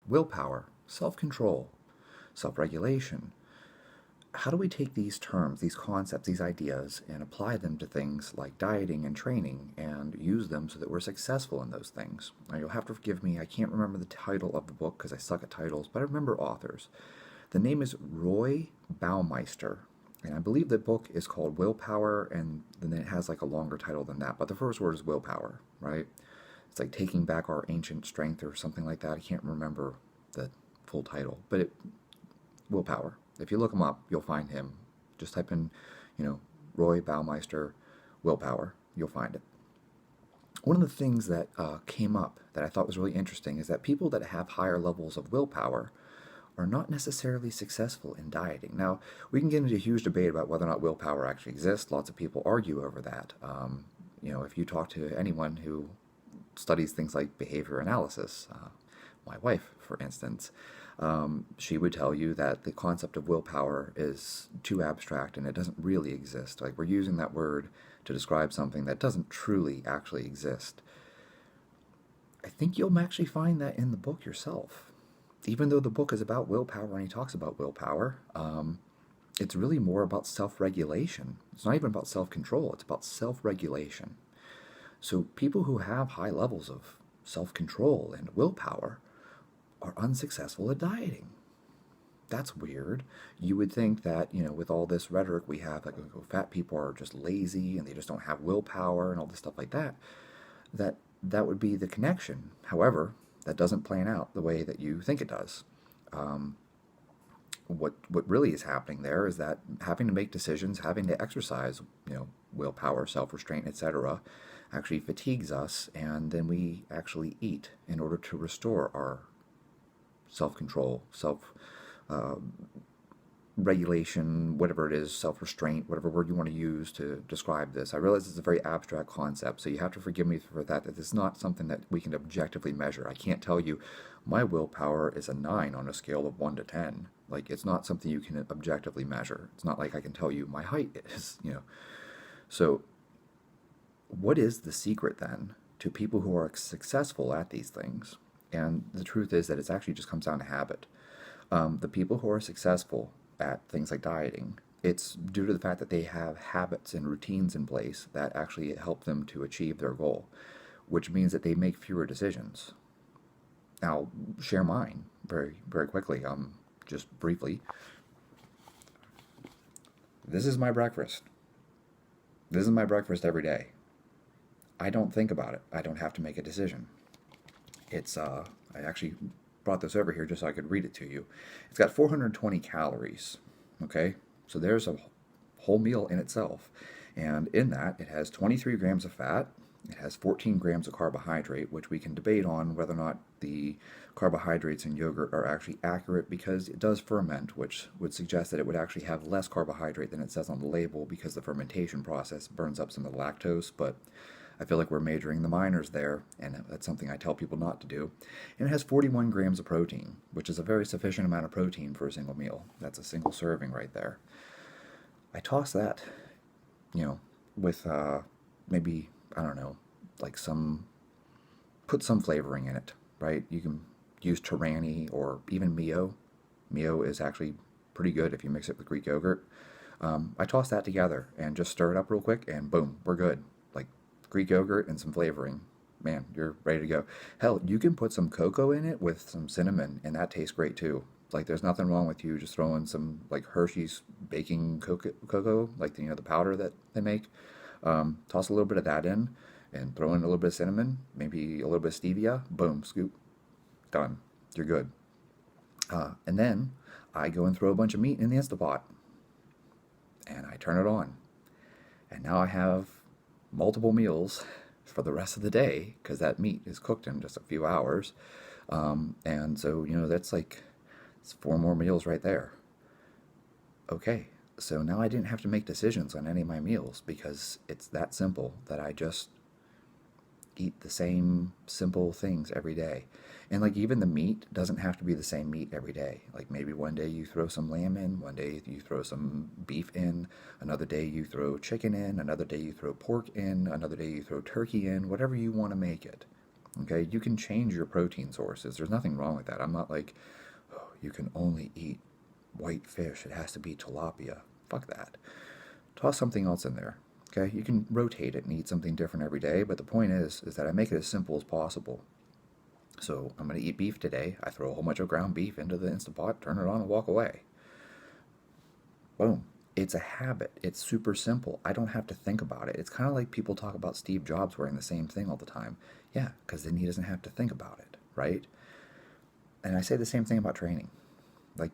willpower, self-control, self-regulation. How do we take these terms, these concepts, these ideas, and apply them to things like dieting and training and use them so that we're successful in those things? Now, you'll have to forgive me, I can't remember the title of the book because I suck at titles, but I remember authors. The name is Roy Baumeister, and I believe the book is called Willpower, and then it has like a longer title than that, but the first word is willpower, right? It's like taking back our ancient strength or something like that. I can't remember the full title, but willpower. If you look him up, you'll find him. Just type in, Roy Baumeister, willpower. You'll find it. One of the things that came up that I thought was really interesting is that people that have higher levels of willpower are not necessarily successful in dieting. Now, we can get into a huge debate about whether or not willpower actually exists. Lots of people argue over that. If you talk to anyone who studies things like behavior analysis, my wife, for instance, she would tell you that the concept of willpower is too abstract and it doesn't really exist. Like, we're using that word to describe something that doesn't truly actually exist. I think you'll actually find that in the book yourself. Even though the book is about willpower and he talks about willpower, it's really more about self-regulation. It's not even about self-control, it's about self-regulation. So people who have high levels of self-control and willpower are unsuccessful at dieting. That's weird. You would think that, with all this rhetoric we have, like fat people are just lazy and they just don't have willpower and all this stuff like that, that would be the connection. However, that doesn't plan out the way that you think it does. What really is happening there is that having to make decisions, having to exercise, willpower, self-restraint, etc., actually fatigues us, and then we actually eat in order to restore our self-control, self-regulation, whatever it is, self-restraint, whatever word you want to use to describe this. I realize it's a very abstract concept, so you have to forgive me for that it's not something that we can objectively measure. I can't tell you my willpower is a 9 on a scale of 1 to 10. Like, it's not something you can objectively measure. It's not like I can tell you my height is, So, what is the secret then to people who are successful at these things? And the truth is that it actually just comes down to habit. The people who are successful at things like dieting, it's due to the fact that they have habits and routines in place that actually help them to achieve their goal, which means that they make fewer decisions. Now, share mine very, very quickly, just briefly. This is my breakfast. This is my breakfast every day. I don't think about it. I don't have to make a decision. I actually brought this over here just so I could read it to you. It's got 420 calories, okay? So there's a whole meal in itself. And in that, it has 23 grams of fat, it has 14 grams of carbohydrate, which we can debate on whether or not the carbohydrates in yogurt are actually accurate, because it does ferment, which would suggest that it would actually have less carbohydrate than it says on the label because the fermentation process burns up some of the lactose, but I feel like we're majoring the minors there, and that's something I tell people not to do. And it has 41 grams of protein, which is a very sufficient amount of protein for a single meal. That's a single serving right there. I toss that, with maybe, I don't know, like put some flavoring in it, right? You can use Torani or even Mio. Mio is actually pretty good if you mix it with Greek yogurt. I toss that together and just stir it up real quick, and boom, we're good. Greek yogurt and some flavoring, man, you're ready to go. Hell, you can put some cocoa in it with some cinnamon, and that tastes great too. Like, there's nothing wrong with you just throwing some like Hershey's baking cocoa, like the powder that they make. Toss a little bit of that in, and throw in a little bit of cinnamon, maybe a little bit of stevia. Boom, scoop, done. You're good. And then I go and throw a bunch of meat in the Instapot, and I turn it on, and now I have multiple meals for the rest of the day, because that meat is cooked in just a few hours. And so, that's it's 4 more meals right there. Okay, so now I didn't have to make decisions on any of my meals, because it's that simple that I just eat the same simple things every day. And even the meat doesn't have to be the same meat every day. Like, maybe one day you throw some lamb in, one day you throw some beef in, another day you throw chicken in, another day you throw pork in, another day you throw turkey in, whatever you want to make it. Okay, you can change your protein sources. There's nothing wrong with that. I'm not like, oh, you can only eat white fish. It has to be tilapia. Fuck that. Toss something else in there. Okay, you can rotate it and eat something different every day, but the point is that I make it as simple as possible. So I'm going to eat beef today. I throw a whole bunch of ground beef into the Instant Pot, turn it on, and walk away. Boom. It's a habit. It's super simple. I don't have to think about it. It's kind of like people talk about Steve Jobs wearing the same thing all the time. Yeah, because then he doesn't have to think about it, right? And I say the same thing about training. Like,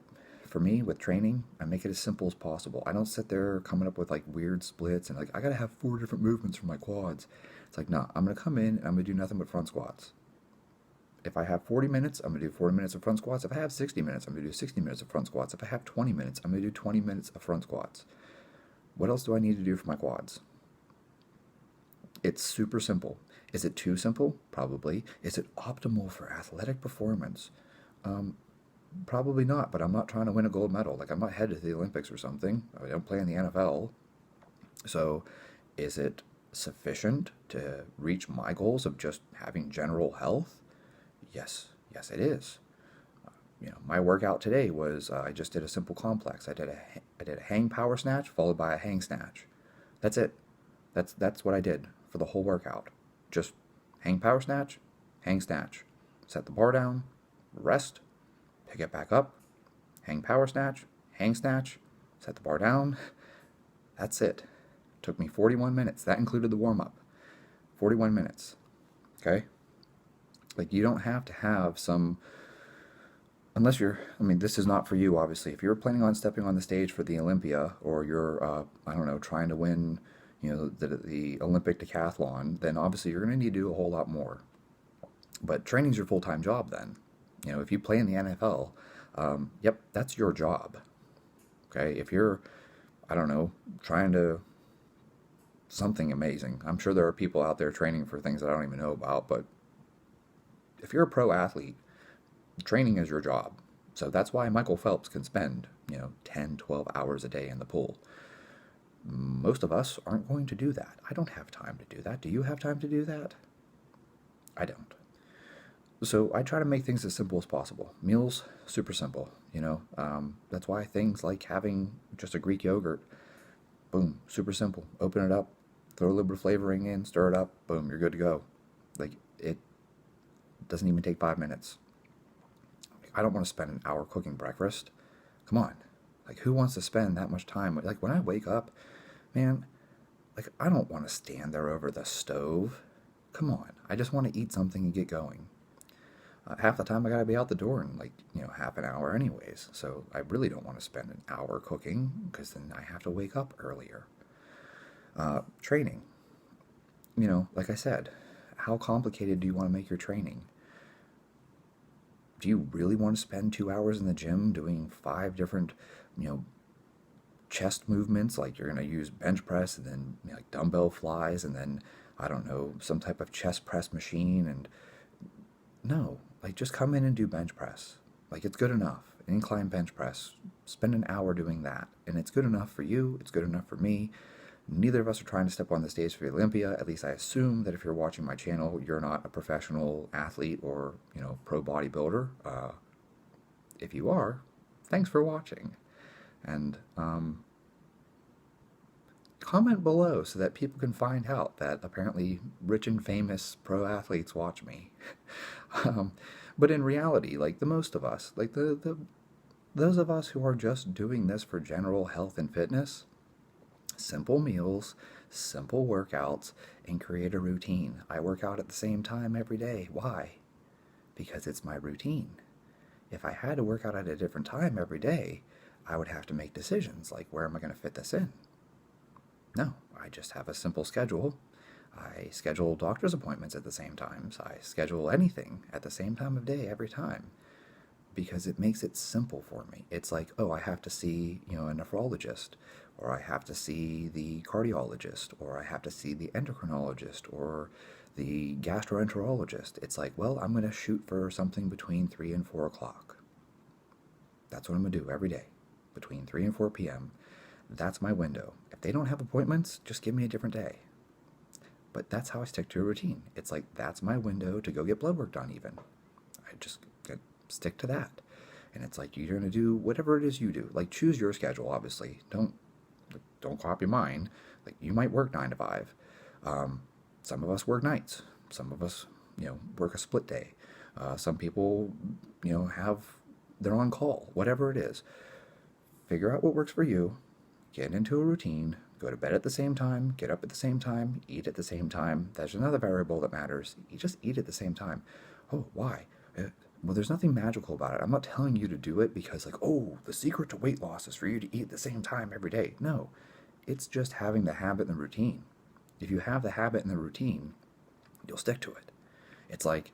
for me, with training, I make it as simple as possible. I don't sit there coming up with like weird splits and like, I gotta have 4 different movements for my quads. It's like, no, I'm gonna come in and I'm gonna do nothing but front squats. If I have 40 minutes, I'm going to do 40 minutes of front squats. If I have 60 minutes, I'm going to do 60 minutes of front squats. If I have 20 minutes, I'm going to do 20 minutes of front squats. What else do I need to do for my quads? It's super simple. Is it too simple? Probably. Is it optimal for athletic performance? Probably not, but I'm not trying to win a gold medal. Like, I'm not headed to the Olympics or something. I don't play in the NFL. So, is it sufficient to reach my goals of just having general health? Yes, it is. My workout today was I just did a simple complex. I did a hang power snatch followed by a hang snatch. That's it. That's what I did for the whole workout. Just hang power snatch, hang snatch. Set the bar down, rest, pick it back up, hang power snatch, hang snatch, set the bar down. That's it. Took me 41 minutes. That included the warm up. 41 minutes. Okay? Like, you don't have to have some, unless this is not for you, obviously. If you're planning on stepping on the stage for the Olympia, or you're, trying to win, the Olympic decathlon, then obviously you're going to need to do a whole lot more. But training's your full-time job then. If you play in the NFL, yep, that's your job. Okay? If you're, trying to something amazing. I'm sure there are people out there training for things that I don't even know about, but if you're a pro athlete, training is your job. So that's why Michael Phelps can spend, 10, 12 hours a day in the pool. Most of us aren't going to do that. I don't have time to do that. Do you have time to do that? I don't. So I try to make things as simple as possible. Meals, super simple, That's why things like having just a Greek yogurt, boom, super simple. Open it up, throw a little bit of flavoring in, stir it up, boom, you're good to go. Like, it doesn't even take 5 minutes. I don't want to spend an hour cooking breakfast. Come on. Like, who wants to spend that much time? Like, when I wake up, man, like, I don't want to stand there over the stove. Come on. I just want to eat something and get going. Half the time I got to be out the door in half an hour anyways. So I really don't want to spend an hour cooking, because then I have to wake up earlier. Training. Like I said, how complicated do you want to make your training? Do you really want to spend 2 hours in the gym doing 5 different, chest movements? Like, you're going to use bench press and then like dumbbell flies and then, some type of chest press machine. And no, like, just come in and do bench press. Like, it's good enough. Incline bench press. Spend an hour doing that. And it's good enough for you. It's good enough for me. Neither of us are trying to step on the stage for the Olympia. At least I assume that if you're watching my channel, you're not a professional athlete or, pro bodybuilder. If you are, thanks for watching. And comment below so that people can find out that apparently rich and famous pro athletes watch me. But in reality, like, the most of us, like those of us who are just doing this for general health and fitness, simple meals, simple workouts, and create a routine. I work out at the same time every day. Why? Because it's my routine. If I had to work out at a different time every day, I would have to make decisions like, where am I going to fit this in? No, I just have a simple schedule. I schedule doctor's appointments at the same times. I schedule anything at the same time of day every time, because it makes it simple for me. It's like, oh, I have to see, a nephrologist, or I have to see the cardiologist, or I have to see the endocrinologist, or the gastroenterologist. It's like, well, I'm going to shoot for something between 3 and 4 o'clock. That's what I'm going to do every day, between 3 and 4 p.m. That's my window. If they don't have appointments, just give me a different day. But that's how I stick to a routine. It's like, that's my window to go get blood work done even. I just stick to that. And it's like, you're going to do whatever it is you do. Like, choose your schedule, obviously. Don't copy mine. Like, you might work 9 to 5. Some of us work nights. Some of us, work a split day. Some people, they're on call. Whatever it is. Figure out what works for you. Get into a routine. Go to bed at the same time. Get up at the same time. Eat at the same time. There's another variable that matters. You just eat at the same time. Oh, why? Well, there's nothing magical about it. I'm not telling you to do it because, like, oh, the secret to weight loss is for you to eat at the same time every day. No, it's just having the habit and the routine. If you have the habit and the routine, you'll stick to it. It's like,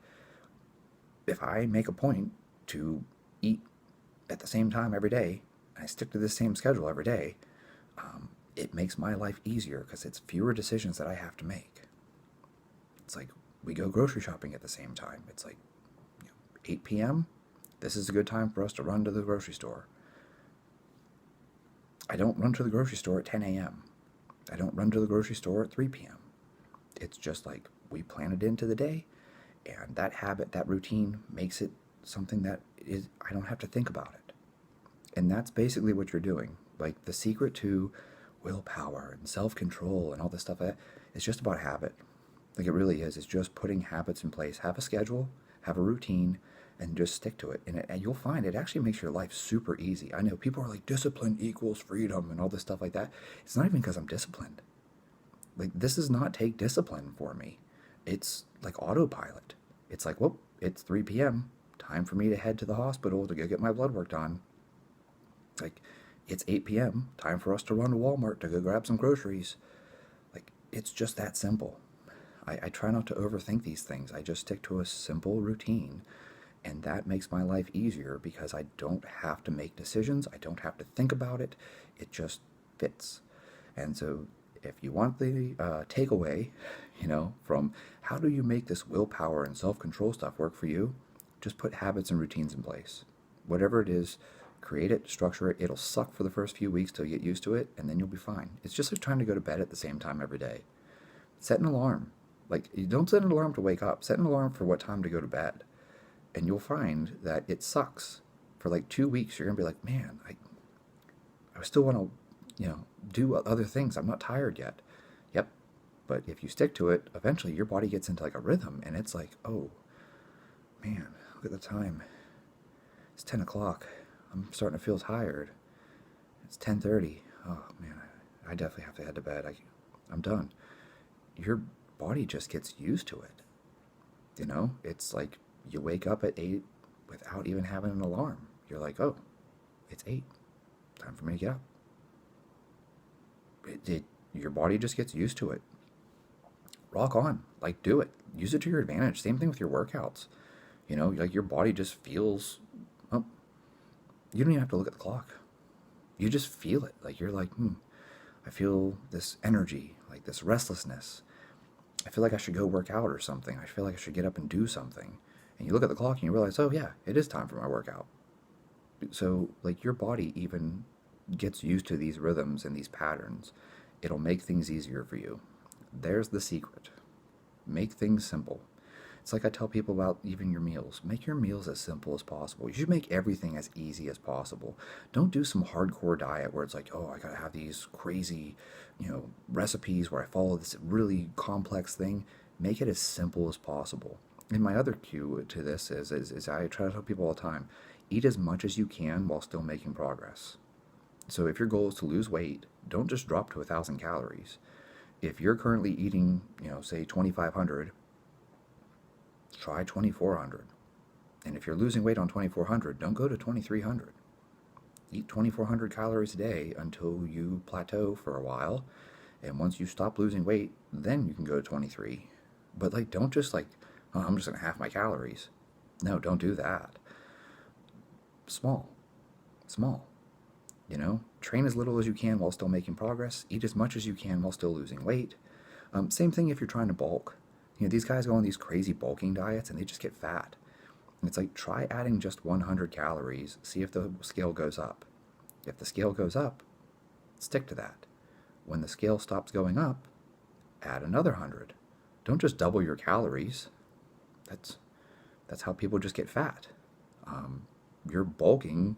if I make a point to eat at the same time every day, and I stick to this same schedule every day, it makes my life easier because it's fewer decisions that I have to make. It's like, we go grocery shopping at the same time. It's like, 8 p.m., this is a good time for us to run to the grocery store. I don't run to the grocery store at 10 a.m. I don't run to the grocery store at 3 p.m. It's just like, we plan it into the day, and that habit, that routine makes it something that is, I don't have to think about it. And that's basically what you're doing. Like, the secret to willpower and self-control and all this stuff, it's just about habit. Like, it really is. It's just putting habits in place. Have a schedule, have a routine, and just stick to it. And you'll find it actually makes your life super easy. I know people are like, discipline equals freedom and all this stuff like that. It's not even because I'm disciplined. Like, this does not take discipline for me. It's like autopilot. It's like, whoop, it's 3 p.m. Time for me to head to the hospital to go get my blood work done. Like, it's 8 p.m. Time for us to run to Walmart to go grab some groceries. Like, it's just that simple. I try not to overthink these things. I just stick to a simple routine, and that makes my life easier because I don't have to make decisions. I don't have to think about it. It just fits. And so if you want the takeaway, from how do you make this willpower and self-control stuff work for you, just put habits and routines in place. Whatever it is, create it, structure it. It'll suck for the first few weeks till you get used to it, and then you'll be fine. It's just like trying to go to bed at the same time every day. Set an alarm. Like, you don't set an alarm to wake up. Set an alarm for what time to go to bed. And you'll find that it sucks. For like 2 weeks, you're going to be like, man, I still want to, do other things. I'm not tired yet. Yep. But if you stick to it, eventually your body gets into like a rhythm, and it's like, oh, man, look at the time. It's 10 o'clock. I'm starting to feel tired. It's 10:30. Oh, man, I definitely have to head to bed. I'm done. Your body just gets used to it. It's like you wake up at 8 without even having an alarm. You're like, oh, it's 8. Time for me to get up. Your body just gets used to it. Rock on. Like, do it. Use it to your advantage. Same thing with your workouts. Like, your body just feels, oh, you don't even have to look at the clock. You just feel it. Like, you're like, I feel this energy, like this restlessness. I feel like I should go work out or something. I feel like I should get up and do something. And you look at the clock and you realize, oh yeah, it is time for my workout. So, like, your body even gets used to these rhythms and these patterns. It'll make things easier for you. There's the secret. Make things simple. It's like I tell people about even your meals. Make your meals as simple as possible. You should make everything as easy as possible. Don't do some hardcore diet where it's like, oh, I gotta have these crazy, recipes where I follow this really complex thing. Make it as simple as possible. And my other cue to this is I try to tell people all the time, eat as much as you can while still making progress. So if your goal is to lose weight, don't just drop to 1,000 calories. If you're currently eating, say 2,500, try 2,400. And if you're losing weight on 2,400, don't go to 2,300. Eat 2,400 calories a day until you plateau for a while. And once you stop losing weight, then you can go to 23. But don't just oh, I'm just going to half my calories. No, don't do that. Small. Train as little as you can while still making progress. Eat as much as you can while still losing weight. Same thing if you're trying to bulk. These guys go on these crazy bulking diets and they just get fat. And it's like, try adding just 100 calories, see if the scale goes up. If the scale goes up, stick to that. When the scale stops going up, add another 100. Don't just double your calories. That's how people just get fat. You're bulking.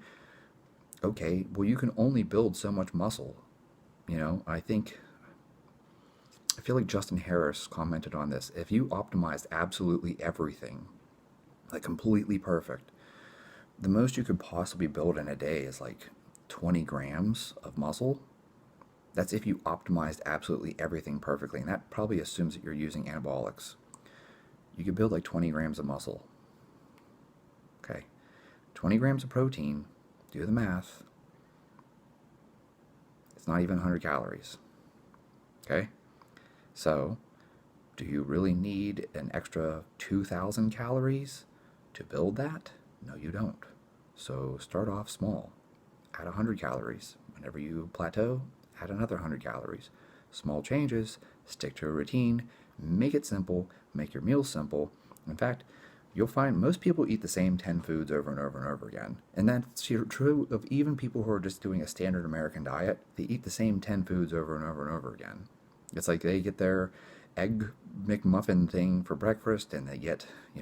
Okay, well, you can only build so much muscle. I feel like Justin Harris commented on this. If you optimized absolutely everything, like completely perfect, the most you could possibly build in a day is like 20 grams of muscle. That's if you optimized absolutely everything perfectly, and that probably assumes that you're using anabolics. You could build like 20 grams of muscle. Okay, 20 grams of protein, do the math, it's not even 100 calories. Okay, so do you really need an extra 2,000 calories to build that? No, you don't. So start off small. Add 100 calories. Whenever you plateau, add another 100 calories. Small changes, stick to a routine, make it simple, make your meals simple. In fact, you'll find most people eat the same 10 foods over and over and over again. And that's true of even people who are just doing a standard American diet. They eat the same 10 foods over and over and over again. It's like they get their egg McMuffin thing for breakfast, and they get, I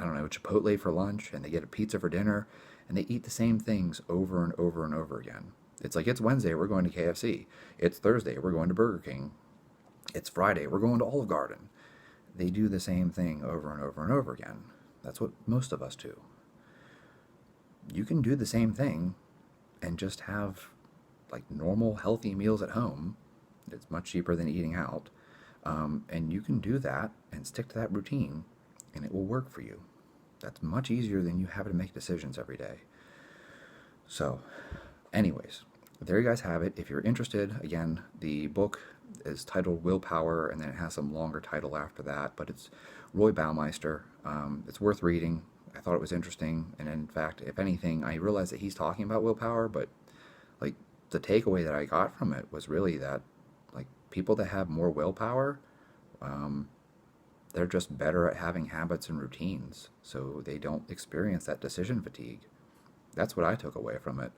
don't know, Chipotle for lunch, and they get a pizza for dinner, and they eat the same things over and over and over again. It's like, it's Wednesday, we're going to KFC. It's Thursday, we're going to Burger King. It's Friday, we're going to Olive Garden. They do the same thing over and over and over again. That's what most of us do. You can do the same thing and just have like normal, healthy meals at home. It's much cheaper than eating out. And you can do that and stick to that routine, and it will work for you. That's much easier than you having to make decisions every day. So, anyways, there you guys have it. If you're interested, again, the book is titled Willpower, and then it has some longer title after that, but it's Roy Baumeister. It's worth reading. I thought it was interesting, and in fact, if anything, I realized that he's talking about willpower, but like the takeaway that I got from it was really that like people that have more willpower, they're just better at having habits and routines, so they don't experience that decision fatigue. That's what I took away from it.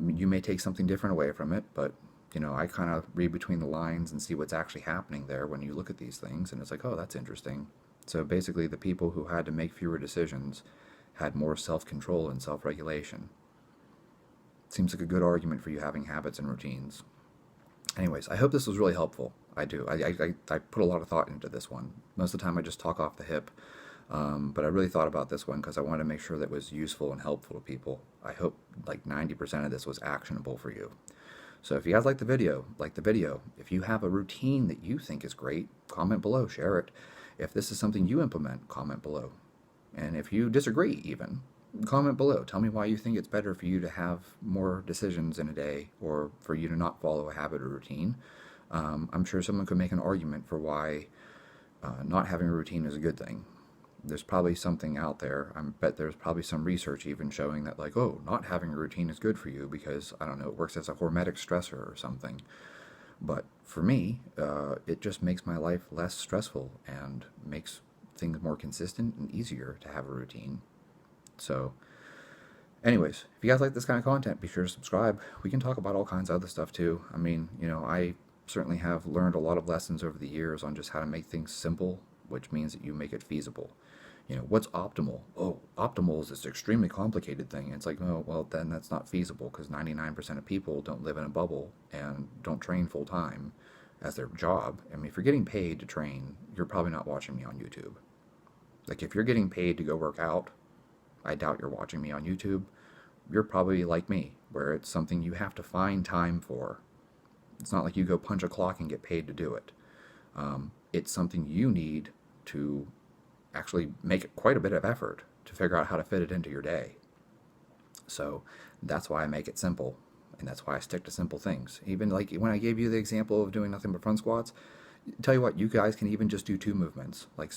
You may take something different away from it, but I kind of read between the lines and see what's actually happening there when you look at these things, and it's like, oh, that's interesting. So basically, the people who had to make fewer decisions had more self-control and self-regulation. Seems like a good argument for you having habits and routines. Anyways, I hope this was really helpful. I do. I put a lot of thought into this one. Most of the time I just talk off the hip, but I really thought about this one because I wanted to make sure that it was useful and helpful to people. I hope like 90% of this was actionable for you. So if you guys like the video, If you have a routine that you think is great, comment below, share it. If this is something you implement, comment below. And if you disagree even, comment below. Tell me why you think it's better for you to have more decisions in a day, or for you to not follow a habit or routine. I'm sure someone could make an argument for why not having a routine is a good thing. There's probably something out there. I bet there's probably some research even showing that, like, oh, not having a routine is good for you because, I don't know, it works as a hormetic stressor or something. But for me, it just makes my life less stressful and makes things more consistent and easier to have a routine. So, anyways, if you guys like this kind of content, be sure to subscribe. We can talk about all kinds of other stuff too. I mean, I certainly have learned a lot of lessons over the years on just how to make things simple, which means that you make it feasible. What's optimal? Oh, optimal is this extremely complicated thing. It's like, oh, well, then that's not feasible because 99% of people don't live in a bubble and don't train full time as their job. I mean, if you're getting paid to train, you're probably not watching me on YouTube. Like, if you're getting paid to go work out, I doubt you're watching me on YouTube. You're probably like me, where it's something you have to find time for. It's not like you go punch a clock and get paid to do it. It's something you need to actually make quite a bit of effort to figure out how to fit it into your day. So that's why I make it simple, and that's why I stick to simple things. Even like when I gave you the example of doing nothing but front squats, tell you what, you guys can even just do 2 movements. Like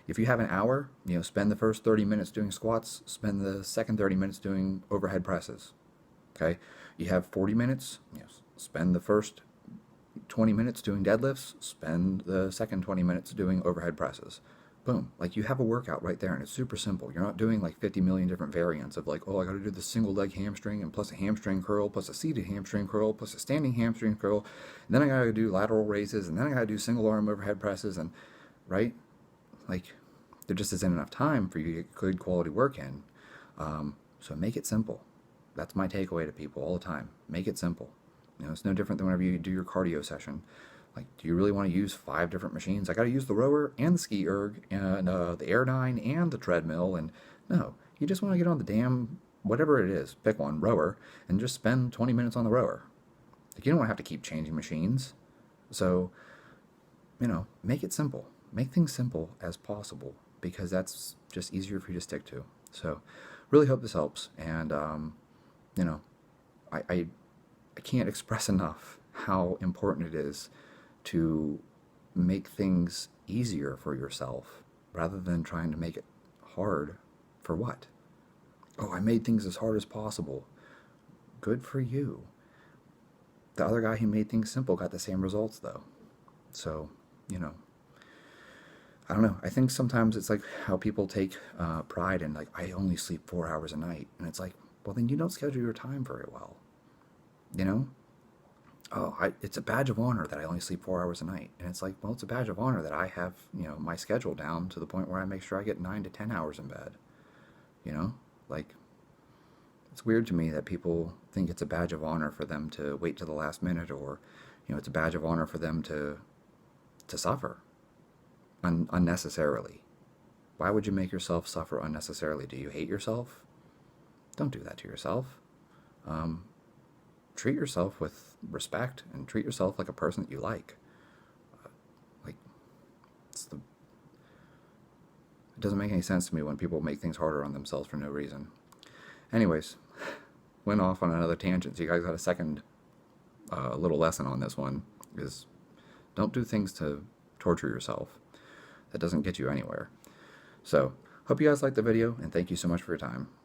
if you have an hour, spend the first 30 minutes doing squats, spend the second 30 minutes doing overhead presses. Okay? You have 40 minutes, spend the first 20 minutes doing deadlifts, spend the second 20 minutes doing overhead presses. Boom. Like you have a workout right there and it's super simple. You're not doing like 50 million different variants of like, oh, I got to do the single leg hamstring and plus a hamstring curl, plus a seated hamstring curl, plus a standing hamstring curl. And then I got to do lateral raises and then I got to do single arm overhead presses and right? Like there just isn't enough time for you to get good quality work in. So make it simple. That's my takeaway to people all the time. Make it simple. You know, it's no different than whenever you do your cardio session. Like, do you really want to use 5 different machines? I got to use the rower and the ski erg and the Airdyne and the treadmill. And no, you just want to get on the damn, whatever it is, pick one, rower, and just spend 20 minutes on the rower. Like, you don't want to have to keep changing machines. So, you know, make it simple. Make things simple as possible because that's just easier for you to stick to. So, really hope this helps. And, you know, I can't express enough how important it is to make things easier for yourself rather than trying to make it hard for what? Oh, I made things as hard as possible. Good for you. The other guy who made things simple got the same results though. So, you know, I don't know. I think sometimes it's like how people take pride in like, I only sleep 4 hours a night. And it's like, well, then you don't schedule your time very well. You know? Oh, it's a badge of honor that I only sleep 4 hours a night. And it's like, well, it's a badge of honor that I have, you know, my schedule down to the point where I make sure I get 9 to 10 hours in bed. You know? Like, it's weird to me that people think it's a badge of honor for them to wait to the last minute or, you know, it's a badge of honor for them to suffer unnecessarily. Why would you make yourself suffer unnecessarily? Do you hate yourself? Don't do that to yourself. Treat yourself with respect and treat yourself like a person that you like. Like, it doesn't make any sense to me when people make things harder on themselves for no reason. Anyways, went off on another tangent. So you guys got a second little lesson on this one is don't do things to torture yourself. That doesn't get you anywhere. So, hope you guys liked the video and thank you so much for your time.